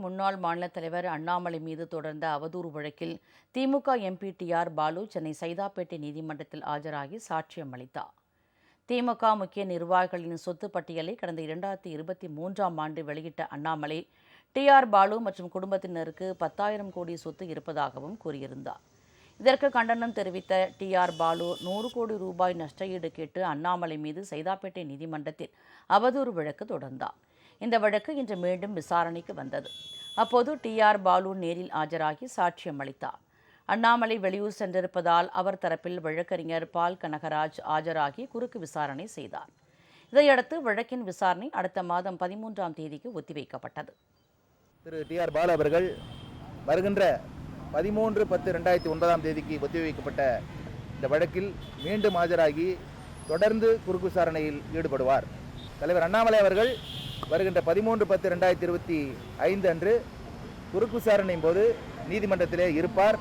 முன்னாள் மாநில தலைவர் அண்ணாமலை மீது தொடர்ந்த அவதூறு வழக்கில் திமுக எம்பி டி.ஆர். பாலு சென்னை சைதாப்பேட்டை நீதிமன்றத்தில் ஆஜராகி சாட்சியம் அளித்தார். திமுக முக்கிய நிர்வாகிகளின் சொத்து பட்டியலை கடந்த 2023ஆம் ஆண்டு வெளியிட்ட அண்ணாமலை, டி.ஆர். பாலு மற்றும் குடும்பத்தினருக்கு 10,000 கோடி சொத்து இருப்பதாகவும் கூறியிருந்தார். இதற்கு கண்டனம் தெரிவித்த டி.ஆர். பாலு 100 கோடி ரூபாய் நஷ்டஈடு கேட்டு அண்ணாமலை மீது சைதாப்பேட்டை நீதிமன்றத்தில் அவதூறு வழக்கு தொடர்ந்தார். இந்த வழக்கு இன்று மீண்டும் விசாரணைக்கு வந்தது. அப்போது டி.ஆர். பாலு நேரில் ஆஜராகி சாட்சியம் அளித்தார். அண்ணாமலை வெளியூர் சென்றிருப்பதால் அவர் தரப்பில் வழக்கறிஞர் பால் கனகராஜ் ஆஜராகி குறுக்கு விசாரணை செய்தார். இதையடுத்து வழக்கின் விசாரணை அடுத்த மாதம் 13ஆம் தேதிக்கு ஒத்திவைக்கப்பட்டது. திரு டி.ஆர். பாலு அவர்கள் வருகின்ற 13/10/2009ஆம் தேதிக்கு ஒத்திவைக்கப்பட்ட இந்த வழக்கில் மீண்டும் ஆஜராகி தொடர்ந்து குறுக்கு விசாரணையில் ஈடுபடுவார். தலைவர் அண்ணாமலை அவர்கள் வருகின்ற 13/10/2025 அன்று குறுக்கு விசாரணையின் போது நீதிமன்றத்திலே இருப்பார்.